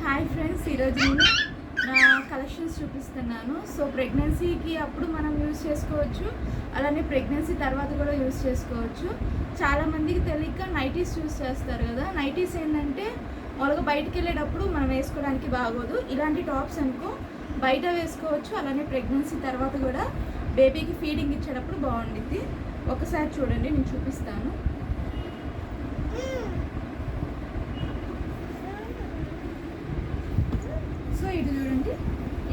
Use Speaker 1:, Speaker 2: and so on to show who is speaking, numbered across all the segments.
Speaker 1: Hi friends, ఈరోజు నేను నా కలెక్షన్స్ చూపిస్తున్నాను. సో ప్రెగ్నెన్సీకి అప్పుడు మనం యూజ్ చేసుకోవచ్చు, అలానే ప్రెగ్నెన్సీ తర్వాత కూడా యూజ్ చేసుకోవచ్చు. చాలామందికి తెలియక నైటీస్ యూజ్ చేస్తారు కదా. నైటీస్ ఏంటంటే వాళ్ళకి బయటికి వెళ్ళేటప్పుడు మనం వేసుకోవడానికి బాగోదు. ఇలాంటి టాప్స్ అనుకో బయట వేసుకోవచ్చు, అలానే ప్రెగ్నెన్సీ తర్వాత కూడా బేబీకి ఫీడింగ్ ఇచ్చేటప్పుడు బాగుండిద్ది. ఒకసారి చూడండి, నేను చూపిస్తాను. సో ఇది చూడండి,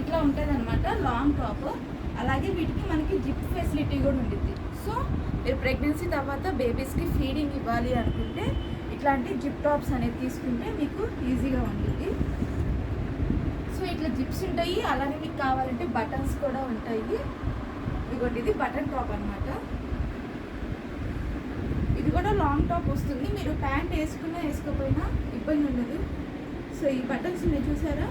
Speaker 1: ఇట్లా ఉంటుంది అనమాట లాంగ్ టాప్. అలాగే వీటికి మనకి జిప్ ఫెసిలిటీ కూడా ఉండిద్ది. సో మీరు ప్రెగ్నెన్సీ తర్వాత బేబీస్కి ఫీడింగ్ ఇవ్వాలి అనుకుంటే ఇట్లాంటి జిప్ టాప్స్ అనేది తీసుకుంటే మీకు ఈజీగా ఉండిద్ది. సో ఇట్లా జిప్స్ ఉంటాయి, అలానే మీకు కావాలంటే బటన్స్ కూడా ఉంటాయి. ఇదిగోండి, ఇది బటన్ టాప్ అనమాట. ఇది కూడా లాంగ్ టాప్ వస్తుంది. మీరు ప్యాంట్ వేసుకున్నా వేసుకోపోయినా ఇబ్బంది ఉండదు. సో ఈ బటన్స్ మీరు చూసారా,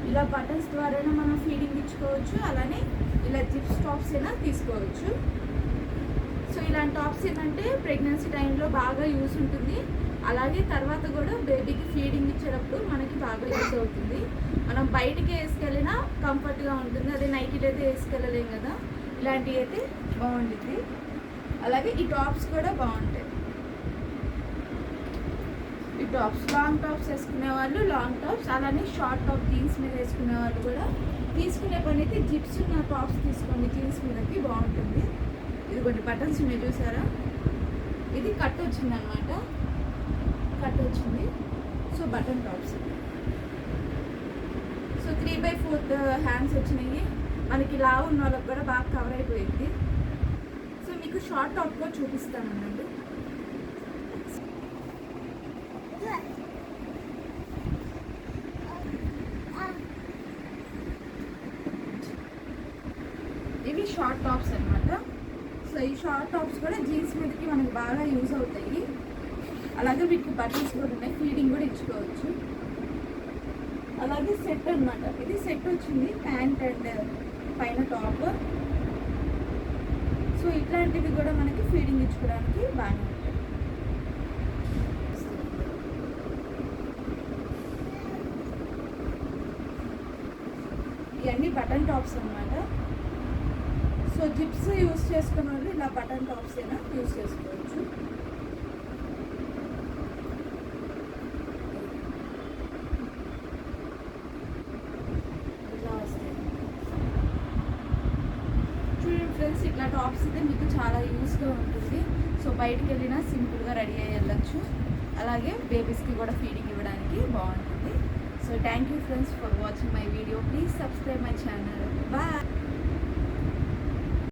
Speaker 1: ఇలా బటన్స్ ద్వారానే మనం ఫీడింగ్ ఇచ్చుకోవచ్చు, అలానే ఇలా జిప్స్ టాప్స్ అయినా తీసుకోవచ్చు. సో ఇలాంటి టాప్స్ ఏంటంటే ప్రెగ్నెన్సీ టైంలో బాగా యూస్ ఉంటుంది, అలాగే తర్వాత కూడా బేబీకి ఫీడింగ్ ఇచ్చేటప్పుడు మనకి బాగా యూస్ అవుతుంది. మనం బయటికి వేసుకెళ్ళినా కంఫర్ట్గా ఉంటుంది. అదే నైట్ అయితే వేసుకెళ్ళలేం కదా, ఇలాంటివి అయితే బాగుంటుంది. అలాగే ఈ టాప్స్ కూడా బాగుంటాయి. ఈ టాప్స్ లాంగ్ టాప్స్ వేసుకునే వాళ్ళు లాంగ్ టాప్స్, అలానే షార్ట్ టాప్ జీన్స్ మీద వేసుకునే వాళ్ళు కూడా తీసుకునే పని అయితే జిప్స్ ఉన్న టాప్స్ తీసుకోండి, జీన్స్ మీదకి బాగుంటుంది. ఇది కొన్ని బటన్స్ ఉన్నాయి చూసారా, ఇది కట్ వచ్చింది అనమాట, కట్ వచ్చింది. So button tops. So 3/4 hands వచ్చినాయి. మనకి లావు ఉన్న వాళ్ళకి కూడా బాగా కవర్ అయిపోయింది. సో మీకు షార్ట్ టాప్ కూడా చూపిస్తాను అన్నట్టు. ఇవి షార్ట్ టాప్స్ అనమాట. సో ఈ షార్ట్ టాప్స్ కూడా జీన్స్ మీదకి మనకి బాగా యూజ్ అవుతాయి. అలాగే వీటికి బటన్స్ కూడా ఉన్నాయి, ఫీడింగ్ కూడా ఇచ్చుకోవచ్చు. అలాగే సెట్ అనమాట, ఇది సెట్ వచ్చింది, ప్యాంట్ అండ్ పైన టాప్. సో ఇట్లాంటివి కూడా మనకి ఫీడింగ్ ఇచ్చుకోవడానికి బాగానే ఉంటాయి. ఇవన్నీ బటన్ టాప్స్ అనమాట. సో జిప్స్ యూస్ చేసుకున్న వాళ్ళు ఇలా బటన్ టాప్స్ అయినా యూస్ చేసుకోవచ్చు. ఇలా వస్తాయి చూడండి ఫ్రెండ్స్, ఇట్లా టాప్స్ అయితే మీకు చాలా యూస్గా ఉంటుంది. సో బయటికి వెళ్ళినా సింపుల్గా రెడీ అయ్యి వెళ్ళచ్చు, అలాగే బేబీస్కి కూడా ఫీడింగ్ ఇవ్వడానికి బాగుంటుంది. So thank you friends for watching my video. Please subscribe my channel. Bye.